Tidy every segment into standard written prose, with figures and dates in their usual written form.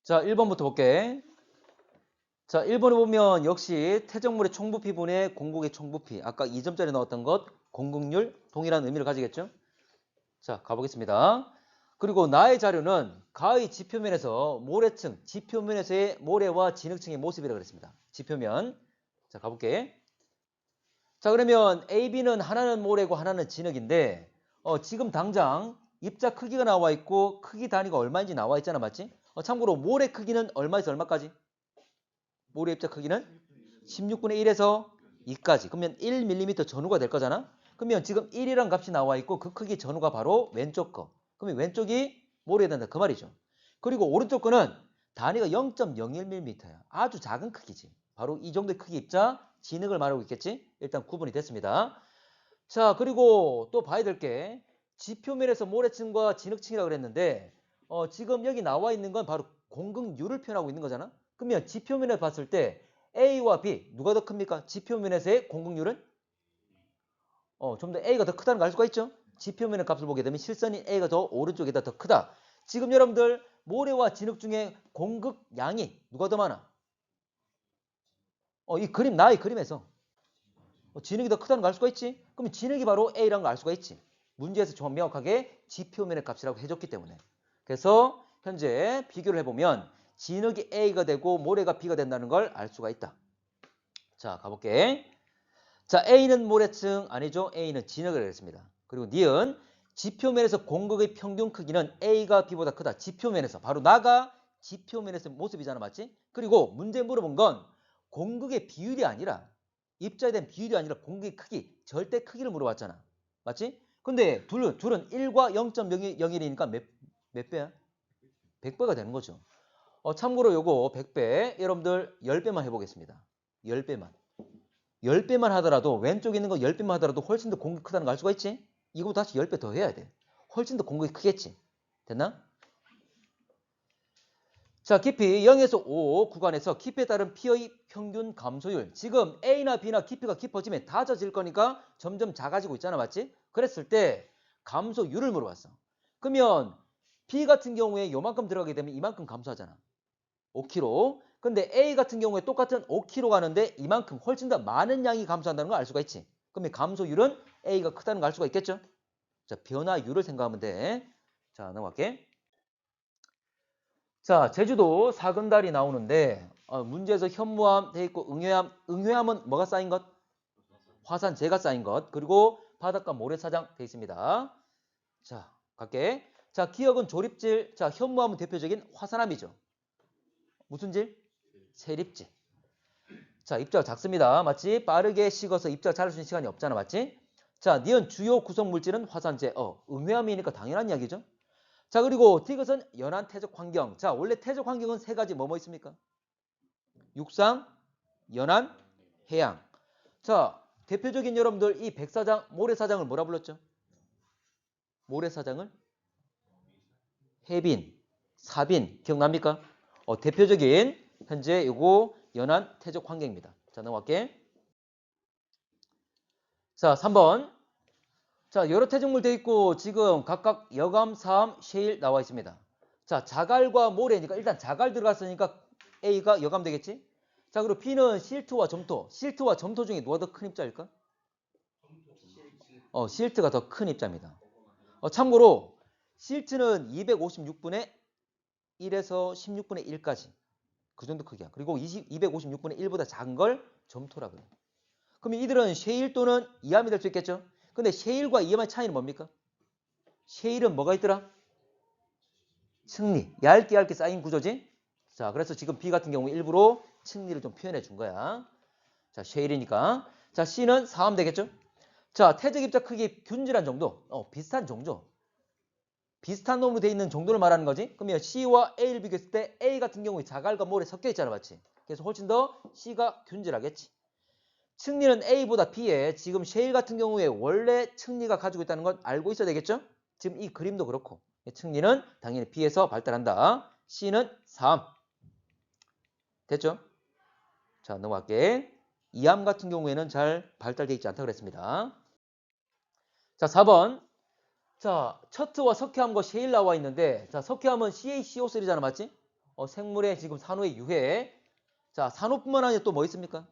자, 1번부터 볼게. 자, 1번에 보면 역시 태적물의 총부피분의 공국의 총부피. 아까 2점짜리 나왔던 것, 공국률, 동일한 의미를 가지겠죠? 자, 가보겠습니다. 그리고 나의 자료는 가의 지표면에서 모래층, 지표면에서의 모래와 진흙층의 모습이라고 그랬습니다. 지표면. 자, 가볼게. 자, 그러면 A, B는 하나는 모래고 하나는 진흙인데 지금 당장 입자 크기가 나와 있고 크기 단위가 얼마인지 나와 있잖아, 맞지? 참고로 모래 크기는 얼마에서 얼마까지? 모래 입자 크기는 16분의 1에서 2까지. 그러면 1mm 전후가 될 거잖아. 그러면 지금 1이란 값이 나와 있고 그 크기 전후가 바로 왼쪽 거. 그러면 왼쪽이 모래에 된다 그 말이죠. 그리고 오른쪽 거는 단위가 0.01mm야. 아주 작은 크기지. 바로 이 정도의 크기 입자 진흙을 말하고 있겠지. 일단 구분이 됐습니다. 자, 그리고 또 봐야 될 게 지표면에서 모래층과 진흙층이라고 그랬는데 지금 여기 나와 있는 건 바로 공극률을 표현하고 있는 거잖아. 그러면 지표면에 봤을 때 A와 B 누가 더 큽니까? 지표면에서의 공극률은 좀 더 A가 더 크다는 걸 알 수가 있죠. 지표면의 값을 보게 되면 실선인 A가 더 오른쪽에다 더 크다. 지금 여러분들 모래와 진흙 중에 공극량이 누가 더 많아? 이 그림 나의 그림에서 진흙이 더 크다는 걸 알 수가 있지. 그러면 진흙이 바로 A라는 걸 알 수가 있지. 문제에서 좀 명확하게 지표면의 값이라고 해줬기 때문에. 그래서 현재 비교를 해보면 진흙이 A가 되고 모래가 B가 된다는 걸 알 수가 있다. 자, 가볼게. 자, A는 모래층 아니죠. A는 진흙을 했습니다. 그리고 니은 지표면에서 공극의 평균 크기는 A가 B보다 크다. 지표면에서. 바로 나가 지표면에서 모습이잖아. 맞지? 그리고 문제 물어본 건 공극의 비율이 아니라 입자에 대한 비율이 아니라 공극의 크기, 절대 크기를 물어봤잖아. 맞지? 근데 둘은 1과 0.01이니까 몇 배야? 100배가 되는 거죠. 참고로 요거 100배 여러분들 10배만 해보겠습니다. 10배만. 10배만 하더라도 왼쪽에 있는 거 10배만 하더라도 훨씬 더 공격이 크다는 걸 알 수가 있지? 이거 다시 10배 더 해야 돼. 훨씬 더 공격이 크겠지? 됐나? 자, 깊이 0에서 5 구간에서 깊이에 따른 P의 평균 감소율. 지금 A나 B나 깊이가 깊어지면 다 젖을 거니까 점점 작아지고 있잖아. 맞지? 그랬을 때 감소율을 물어봤어. 그러면 B 같은 경우에 요만큼 들어가게 되면 이만큼 감소하잖아. 5kg. 근데 A 같은 경우에 똑같은 5kg 가는데 이만큼 훨씬 더 많은 양이 감소한다는 걸 알 수가 있지. 그러면 감소율은 A가 크다는 걸 알 수가 있겠죠? 자, 변화율을 생각하면 돼. 자, 넘어갈게. 자, 제주도 사근달이 나오는데 문제에서 현무암 돼 있고 응회암은 뭐가 쌓인 것? 화산재가 쌓인 것. 그리고 바닷가 모래사장 돼 있습니다. 자, 갈게. 자, 기억은 조립질. 자, 현무암은 대표적인 화산암이죠. 무슨 질? 세립질. 자, 입자가 작습니다. 맞지? 빠르게 식어서 입자가 자랄 수 있는 시간이 없잖아. 맞지? 자, 니은 주요 구성 물질은 화산재. 응회암이니까 당연한 이야기죠. 자, 그리고 디귿은 연안 태적 환경. 자, 원래 태적 환경은 세 가지 뭐뭐 있습니까? 육상, 연안, 해양. 자, 대표적인 여러분들 이 백사장, 모래사장을 뭐라 불렀죠? 모래사장을 해빈, 사빈 기억납니까? 대표적인 현재 요거 연안 태적 환경입니다. 자, 넘어갈게. 자, 3번. 자, 여러 태적물 돼 있고 지금 각각 여감, 사암, 셰일 나와 있습니다. 자, 자갈과 모래니까 일단 자갈 들어갔으니까 A가 여감 되겠지? 자, 그리고 B는 실트와 점토. 실트와 점토 중에 누가 더 큰 입자일까? 실트가 더 큰 입자입니다. 참고로 실트는 256분의 1에서 16분의 1까지. 그 정도 크기야. 그리고 256분의 1보다 작은 걸 점토라 그래요. 그러면 이들은 셰일 또는 이암이 될 수 있겠죠? 근데 셰일과 이암의 차이는 뭡니까? 셰일은 뭐가 있더라? 층리. 얇게 쌓인 구조지? 자, 그래서 지금 B 같은 경우 일부러 층리를 좀 표현해 준 거야. 자, 셰일이니까. 자, C는 사암 되겠죠? 자, 태적 입자 크기 균질한 정도. 비슷한 정도. 비슷한 놈으로 돼 있는 정도를 말하는 거지. 그러면 C와 A를 비교했을 때 A 같은 경우에 자갈과 모래 섞여 있잖아, 맞지? 그래서 훨씬 더 C가 균질하겠지. 층리는 A보다 B에 지금 셰일 같은 경우에 원래 층리가 가지고 있다는 건 알고 있어야 되겠죠? 지금 이 그림도 그렇고 층리는 당연히 B에서 발달한다. C는 3. 됐죠? 자, 넘어갈게. 이암 같은 경우에는 잘 발달되어 있지 않다고 그랬습니다. 자, 4번. 자, 처트와 석회암과 셰일 나와 있는데 자, 석회암은 CaCO3잖아, 맞지? 생물의 지금 산호의 유해. 자, 산호뿐만 아니라 또 뭐 있습니까?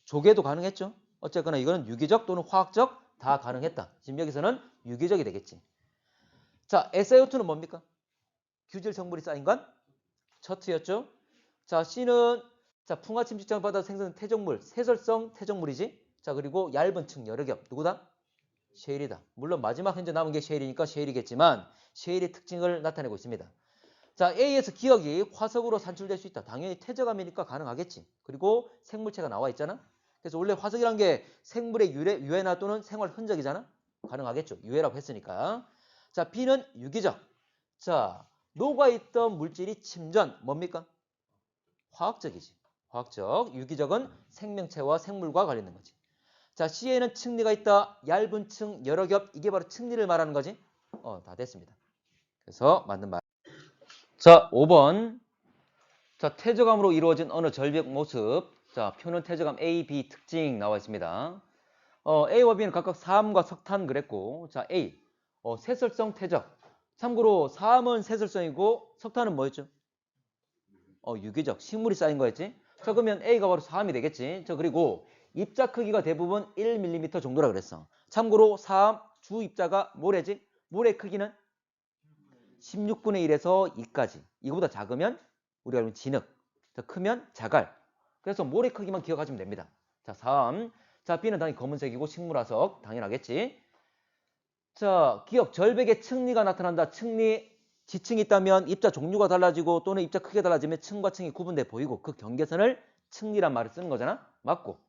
조개도 가능했죠. 어쨌거나 이거는 유기적 또는 화학적 다 가능했다. 지금 여기서는 유기적이 되겠지. 자, SiO2는 뭡니까? 규질 성분이 쌓인 건 처트였죠. 자, C는 자, 풍화 침식장을 받아 생성된 퇴적물, 세설성 퇴적물이지. 자, 그리고 얇은 층 여러 겹. 누구다? 셰일이다. 물론 마지막 현재 남은 게 셰일이니까 셰일이겠지만 셰일의 특징을 나타내고 있습니다. 자, A에서 기억이 화석으로 산출될 수 있다. 당연히 퇴적암이니까 가능하겠지. 그리고 생물체가 나와 있잖아. 그래서 원래 화석이란 게 생물의 유해나 또는 생활 흔적이잖아. 가능하겠죠. 유해라고 했으니까. 자, B는 유기적. 자, 녹아있던 물질이 침전. 뭡니까? 화학적이지. 화학적. 유기적은 생명체와 생물과 관련된 거지. 자, C에는 층리가 있다. 얇은 층, 여러 겹. 이게 바로 층리를 말하는 거지. 다 됐습니다. 그래서 맞는 말. 자, 5번. 자, 퇴적암으로 이루어진 어느 절벽 모습. 자, 표는 퇴적암 A, B 특징 나와 있습니다. A와 B는 각각 사암과 석탄 그랬고, 자, A. 세설성 퇴적. 참고로 사암은 세설성이고 석탄은 뭐였죠? 유기적. 식물이 쌓인 거였지. 자, 그러면 A가 바로 사암이 되겠지. 자, 그리고 입자 크기가 대부분 1mm 정도라 그랬어. 참고로 사암 주 입자가 모래지. 모래 크기는 16분의 1에서 2까지. 이거보다 작으면 우리가 알면 진흙. 자, 크면 자갈. 그래서 모래 크기만 기억하시면 됩니다. 자, 3. 자, B는 당연히 검은색이고 식물화석. 당연하겠지. 자, 기억 절벽에 층리가 나타난다. 층리. 지층이 있다면 입자 종류가 달라지고 또는 입자 크기가 달라지면 층과 층이 구분돼 보이고 그 경계선을 층리란 말을 쓰는 거잖아. 맞고.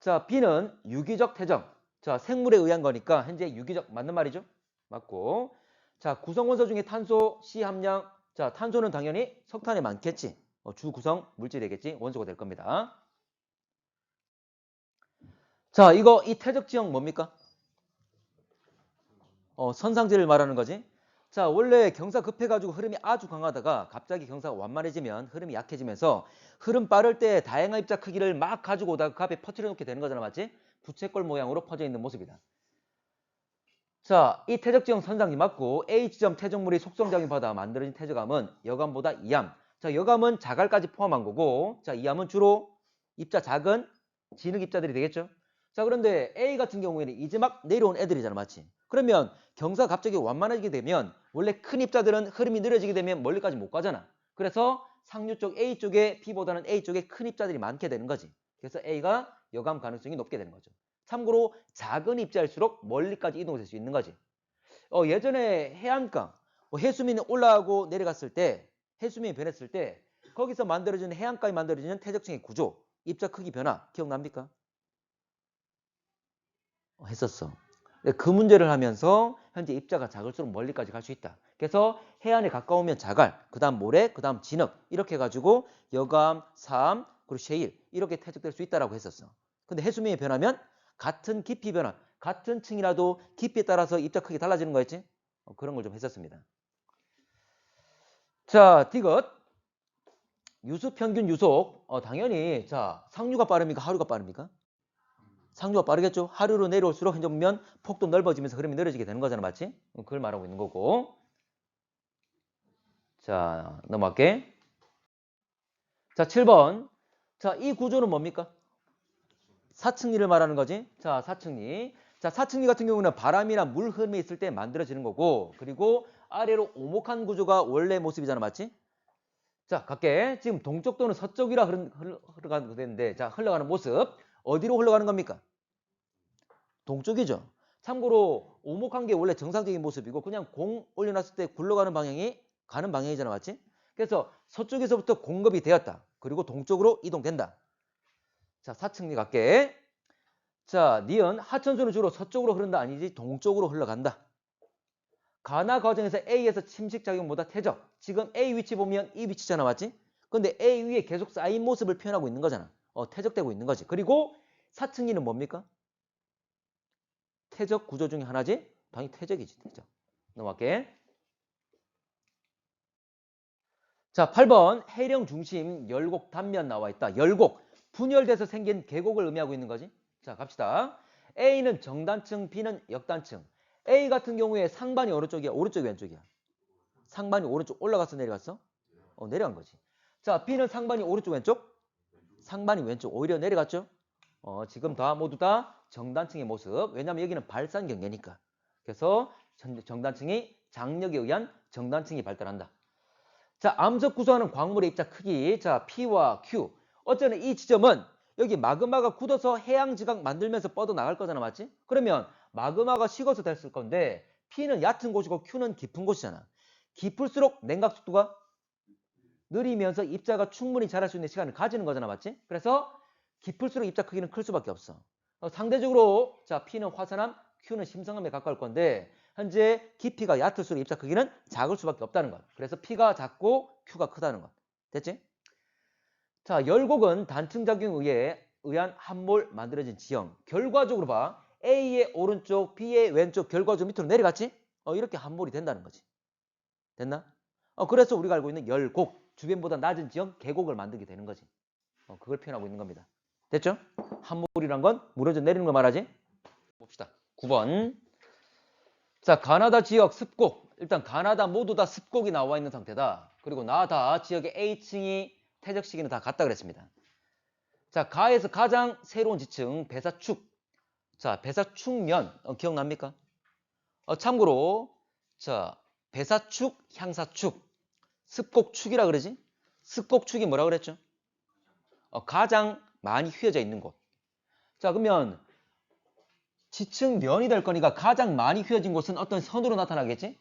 자, B는 유기적 퇴적. 자, 생물에 의한 거니까 현재 유기적 맞는 말이죠. 맞고. 자, 구성원소 중에 탄소 C 함량. 자, 탄소는 당연히 석탄에 많겠지. 주 구성 물질이겠지. 원소가 될 겁니다. 자, 이 퇴적 지형 뭡니까? 선상지를 말하는 거지. 자, 원래 경사 급해가지고 흐름이 아주 강하다가 갑자기 경사가 완만해지면 흐름이 약해지면서 흐름 빠를 때 다양한 입자 크기를 막 가지고 오다가 그 앞에 퍼뜨려 놓게 되는 거잖아. 맞지? 부채꼴 모양으로 퍼져 있는 모습이다. 자, 이 퇴적지형 선상지 맞고 A지점 퇴적물이 속성작용 받아 만들어진 퇴적암은 여감보다 2암. 자, 여감은 자갈까지 포함한 거고, 자, 2암은 주로 입자 작은 진흙 입자들이 되겠죠. 자, 그런데 A 같은 경우에는 이제 막 내려온 애들이잖아. 맞지? 그러면 경사가 갑자기 완만해지게 되면 원래 큰 입자들은 흐름이 느려지게 되면 멀리까지 못 가잖아. 그래서 상류 쪽 A 쪽에 B보다는 A 쪽에 큰 입자들이 많게 되는 거지. 그래서 A가 여감 가능성이 높게 되는 거죠. 참고로 작은 입자일수록 멀리까지 이동될 수 있는 거지. 예전에 해안가, 해수면이 올라가고 내려갔을 때, 해수면이 변했을 때 거기서 만들어지는 해안가에 만들어지는 퇴적층의 구조, 입자 크기 변화 기억납니까? 했었어. 그 문제를 하면서 현재 입자가 작을수록 멀리까지 갈 수 있다. 그래서 해안에 가까우면 자갈, 그 다음 모래, 그 다음 진흙 이렇게 해가지고 여감, 사암, 그리고 셰일 이렇게 퇴적될 수 있다라고 했었어. 근데 해수면이 변하면 같은 깊이 변화, 같은 층이라도 깊이에 따라서 입자 크기 달라지는 거였지? 그런 걸 좀 했었습니다. 자, 디귿. 유수 평균 유속. 당연히 자, 상류가 빠릅니까? 하류가 빠릅니까? 상류가 빠르겠죠? 하류로 내려올수록 현재 보면 폭도 넓어지면서 흐름이 느려지게 되는 거잖아. 맞지? 그걸 말하고 있는 거고. 자, 넘어갈게. 자, 7번. 자, 이 구조는 뭡니까? 사층리를 말하는 거지. 자, 사층리. 자, 사층리 같은 경우는 바람이나 물 흐름이 있을 때 만들어지는 거고, 그리고 아래로 오목한 구조가 원래 모습이잖아. 맞지? 자, 갈게. 지금 동쪽 또는 서쪽이라 흘러가는 되는데, 자, 흘러가는 모습. 어디로 흘러가는 겁니까? 동쪽이죠. 참고로 오목한 게 원래 정상적인 모습이고 그냥 공 올려놨을 때 굴러가는 방향이 가는 방향이잖아. 맞지? 그래서 서쪽에서부터 공급이 되었다. 그리고 동쪽으로 이동된다. 자, 사층리 갈게. 자, 니은 하천수는 주로 서쪽으로 흐른다 아니지 동쪽으로 흘러간다. 간화 과정에서 A에서 침식작용보다 퇴적. 지금 A 위치 보면 이 위치잖아. 맞지? 근데 A 위에 계속 쌓인 모습을 표현하고 있는 거잖아. 퇴적되고 있는 거지. 그리고 사층리는 뭡니까? 퇴적 구조 중에 하나지? 당연히 퇴적이지. 퇴적. 넘어갈게. 자, 8번 해령 중심 열곡 단면 나와 있다. 열곡. 분열돼서 생긴 계곡을 의미하고 있는 거지. 자, 갑시다. A는 정단층, B는 역단층. A 같은 경우에 상반이 어느 쪽이야? 오른쪽 왼쪽이야? 상반이 오른쪽 올라갔어, 내려갔어? 내려간 거지. 자, B는 상반이 오른쪽, 왼쪽? 상반이 왼쪽. 오히려 내려갔죠? 지금 다 모두 다 정단층의 모습. 왜냐면 여기는 발산 경계니까. 그래서 정단층이 장력에 의한 정단층이 발달한다. 자, 암석 구성하는 광물의 입자 크기. 자, P와 Q. 어쨌든 이 지점은 여기 마그마가 굳어서 해양 지각 만들면서 뻗어 나갈 거잖아, 맞지? 그러면 마그마가 식어서 됐을 건데 P는 얕은 곳이고 Q는 깊은 곳이잖아. 깊을수록 냉각 속도가 느리면서 입자가 충분히 자랄 수 있는 시간을 가지는 거잖아, 맞지? 그래서 깊을수록 입자 크기는 클 수밖에 없어. 상대적으로 자, P는 화산암, Q는 심성암에 가까울 건데 현재 깊이가 얕을수록 입자 크기는 작을 수밖에 없다는 것. 그래서 P가 작고 Q가 크다는 것. 됐지? 자, 열곡은 단층작용에 의한 함몰 만들어진 지형. 결과적으로 봐. A의 오른쪽, B의 왼쪽 결과적으로 밑으로 내려갔지? 이렇게 함몰이 된다는 거지. 됐나? 그래서 우리가 알고 있는 열곡, 주변보다 낮은 지형, 계곡을 만들게 되는 거지. 그걸 표현하고 있는 겁니다. 됐죠? 함몰이란 건 무너져 내리는 거 말하지? 봅시다. 9번. 자, 가나다 지역 습곡. 일단 가나다 모두 다 습곡이 나와 있는 상태다. 그리고 나다 지역의 A층이 퇴적 시기는 다 같다 그랬습니다. 자, 가에서 가장 새로운 지층 배사축. 자, 배사축면 기억납니까? 참고로 자, 배사축, 향사축, 습곡축이라 그러지? 습곡축이 뭐라 그랬죠? 가장 많이 휘어져 있는 곳. 자, 그러면 지층면이 될 거니까 가장 많이 휘어진 곳은 어떤 선으로 나타나겠지?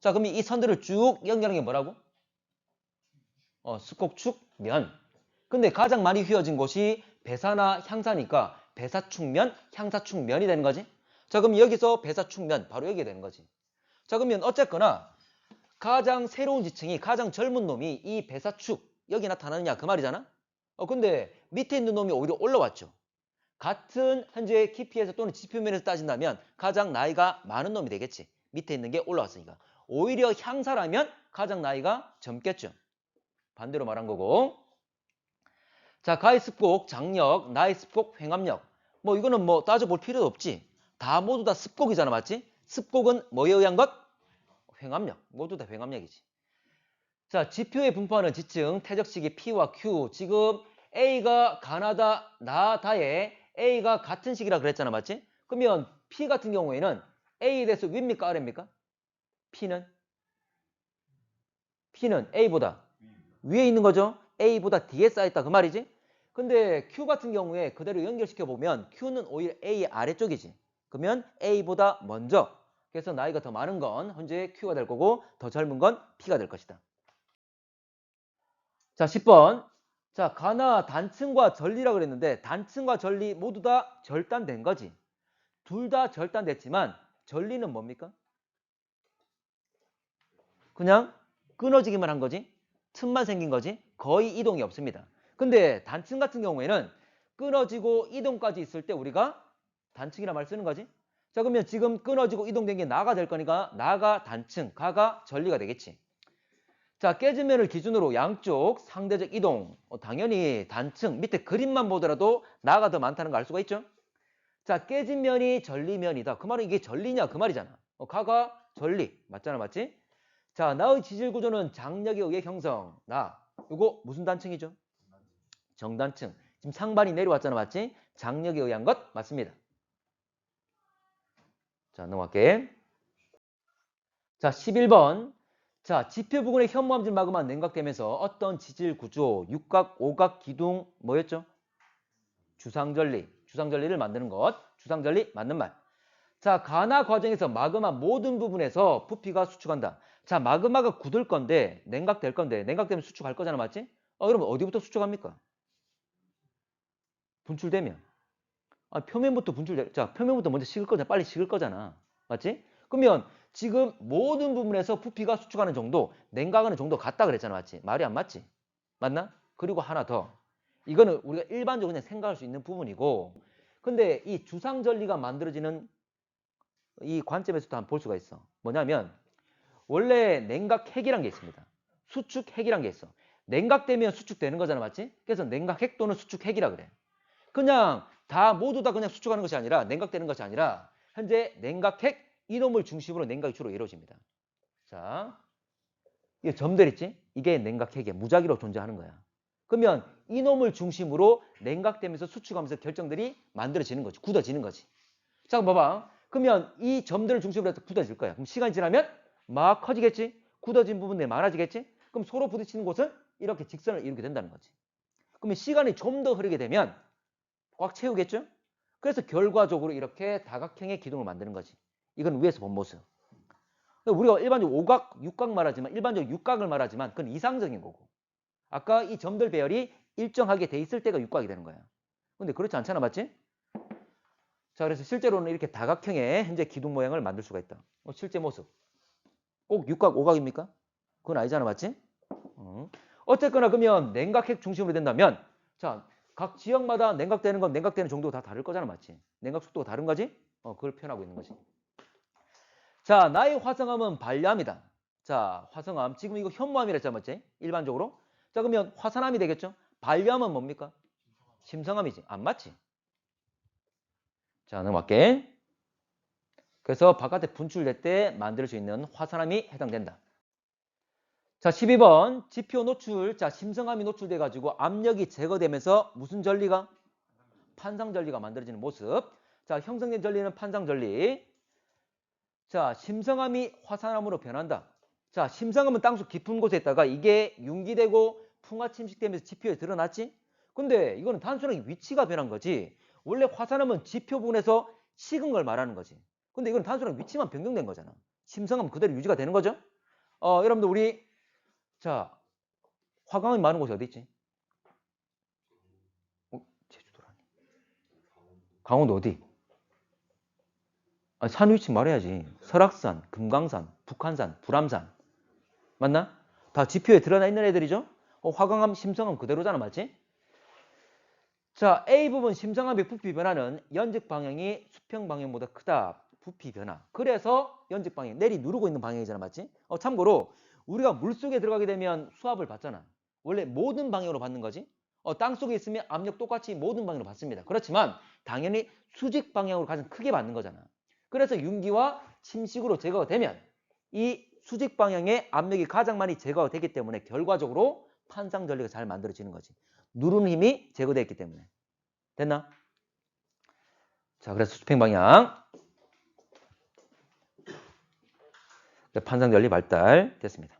자, 그러면 이 선들을 쭉 연결하는 게 뭐라고? 습곡축면. 근데 가장 많이 휘어진 곳이 배사나 향사니까 배사축면, 향사축면이 되는 거지. 자, 그럼 여기서 배사축면 바로 여기 되는 거지. 자, 그러면 어쨌거나 가장 새로운 지층이 가장 젊은 놈이 이 배사축 여기 나타나느냐 그 말이잖아. 근데 밑에 있는 놈이 오히려 올라왔죠. 같은 현재 깊이에서 또는 지표면에서 따진다면 가장 나이가 많은 놈이 되겠지. 밑에 있는 게 올라왔으니까. 오히려 향사라면 가장 나이가 젊겠죠. 반대로 말한 거고. 자, 가의 습곡, 장력, 나의 습곡, 횡압력. 이거는 따져볼 필요도 없지. 다 모두 다 습곡이잖아, 맞지? 습곡은 뭐에 의한 것? 횡압력. 모두 다 횡압력이지. 자, 지표에 분포하는 지층, 퇴적시기 P와 Q. 지금 A가 가나다, 나다에 A가 같은 시기라 그랬잖아, 맞지? 그러면 P 같은 경우에는 A에 대해서 위입니까, 아래입니까? P는 A보다 위에 있는 거죠? A보다 뒤에 쌓였다 그 말이지? 근데 Q 같은 경우에 그대로 연결시켜 보면 Q는 오히려 A의 아래쪽이지. 그러면 A보다 먼저. 그래서 나이가 더 많은 건 현재 Q가 될 거고 더 젊은 건 P가 될 것이다. 자, 10번. 자, 가나 단층과 전리라 그랬는데 단층과 전리 모두 다 절단된 거지. 둘 다 절단됐지만 전리는 뭡니까? 그냥 끊어지기만 한 거지. 틈만 생긴 거지. 거의 이동이 없습니다. 근데 단층 같은 경우에는 끊어지고 이동까지 있을 때 우리가 단층이라 말 쓰는 거지. 자, 그러면 지금 끊어지고 이동된 게 나가 될 거니까 나가 단층, 가가 전리가 되겠지. 자, 깨진 면을 기준으로 양쪽 상대적 이동. 당연히 단층 밑에 그림만 보더라도 나가 더 많다는 거 알 수가 있죠. 자, 깨진 면이 전리면이다. 그 말은 이게 전리냐 그 말이잖아. 가가 전리 맞잖아, 맞지? 자, 나의 지질 구조는 장력에 의해 형성. 나 이거 무슨 단층이죠? 정단층. 지금 상반이 내려왔잖아, 맞지? 장력에 의한 것 맞습니다. 자, 넘어갈게. 자, 11번. 자, 지표 부근의 현무암질 마그마 냉각되면서 어떤 지질 구조, 육각, 오각, 기둥 뭐였죠? 주상절리. 주상절리를 만드는 것. 주상절리 맞는 말. 자, 간화 과정에서 마그마 모든 부분에서 부피가 수축한다. 자, 마그마가 굳을 건데 냉각될 건데 냉각되면 수축할 거잖아, 맞지? 그러면 어디부터 수축합니까? 분출되면. 표면부터 분출돼. 자, 표면부터 먼저 식을 거잖아. 빨리 식을 거잖아. 맞지? 그러면 지금 모든 부분에서 부피가 수축하는 정도, 냉각하는 정도 같다 그랬잖아, 맞지? 말이 안 맞지? 맞나? 그리고 하나 더. 이거는 우리가 일반적으로 그냥 생각할 수 있는 부분이고, 근데 이 주상절리가 만들어지는 이 관점에서도 한번 볼 수가 있어. 뭐냐면 원래 냉각핵이란 게 있습니다. 수축핵이란 게 있어. 냉각되면 수축되는 거잖아, 맞지? 그래서 냉각핵 또는 수축핵이라 그래. 그냥 다 모두 다 그냥 수축하는 것이 아니라 냉각되는 것이 아니라 현재 냉각핵 이놈을 중심으로 냉각이 주로 이루어집니다. 자, 이 점들 있지? 이게 냉각핵에 무작위로 존재하는 거야. 그러면 이놈을 중심으로 냉각되면서 수축하면서 결정들이 만들어지는 거지. 굳어지는 거지. 자, 봐봐. 그러면 이 점들을 중심으로 해서 굳어질 거야. 그럼 시간이 지나면 막 커지겠지? 굳어진 부분들이 많아지겠지? 그럼 서로 부딪히는 곳은 이렇게 직선을 이루게 된다는 거지. 그러면 시간이 좀 더 흐르게 되면 꽉 채우겠죠? 그래서 결과적으로 이렇게 다각형의 기둥을 만드는 거지. 이건 위에서 본 모습. 우리가 일반적으로 오각, 육각 말하지만 일반적으로 육각을 말하지만 그건 이상적인 거고. 아까 이 점들 배열이 일정하게 돼 있을 때가 육각이 되는 거야. 근데 그렇지 않잖아, 맞지? 자, 그래서 실제로는 이렇게 다각형의 현재 기둥 모양을 만들 수가 있다. 실제 모습. 꼭 육각, 오각입니까? 그건 아니잖아, 맞지? 어쨌거나 그러면 냉각핵 중심으로 된다면 자, 각 지역마다 냉각되는 건 냉각되는 정도가 다 다를 거잖아, 맞지? 냉각 속도가 다른 거지? 그걸 표현하고 있는 거지. 자, 나의 화성암은 반려암이다. 자, 화성암. 지금 이거 현무암이라 했잖아, 맞지? 일반적으로. 자, 그러면 화산암이 되겠죠? 반려암은 뭡니까? 심성암이지. 안 맞지? 자, 넘어갈게. 그래서 바깥에 분출될 때 만들 수 있는 화산암이 해당된다. 자, 12번. 지표 노출. 자, 심성암이 노출돼 가지고 압력이 제거되면서 무슨 전리가? 판상 전리가 만들어지는 모습. 자, 형성된 전리는 판상 전리. 자, 심성암이 화산암으로 변한다. 자, 심성암은 땅속 깊은 곳에 있다가 이게 융기되고 풍화 침식되면서 지표에 드러났지? 근데 이거는 단순하게 위치가 변한 거지. 원래 화산암은 지표 부분에서 식은 걸 말하는 거지. 근데 이건 단순하게 위치만 변경된 거잖아. 심성암 그대로 유지가 되는 거죠? 여러분들 우리 자, 화강암이 많은 곳이 어디 있지? 제주도라니. 강원도 어디? 아니, 산 위치 말해야지. 설악산, 금강산, 북한산, 불암산. 맞나? 다 지표에 드러나 있는 애들이죠? 화강암, 심성암 그대로잖아, 맞지? 자, A 부분 심성암의 부피 변화는 연적 방향이 수평 방향보다 크다. 부피 변화. 그래서 연적 방향, 내리 누르고 있는 방향이잖아, 맞지? 참고로 우리가 물속에 들어가게 되면 수압을 받잖아. 원래 모든 방향으로 받는 거지. 땅속에 있으면 압력 똑같이 모든 방향으로 받습니다. 그렇지만 당연히 수직 방향으로 가장 크게 받는 거잖아. 그래서 융기와 침식으로 제거가 되면 이 수직 방향의 압력이 가장 많이 제거가 되기 때문에 결과적으로 판상 전리가 잘 만들어지는 거지. 누르는 힘이 제거되었기 때문에. 됐나? 자, 그래서 수평 방향. 판상 전리 발달 됐습니다.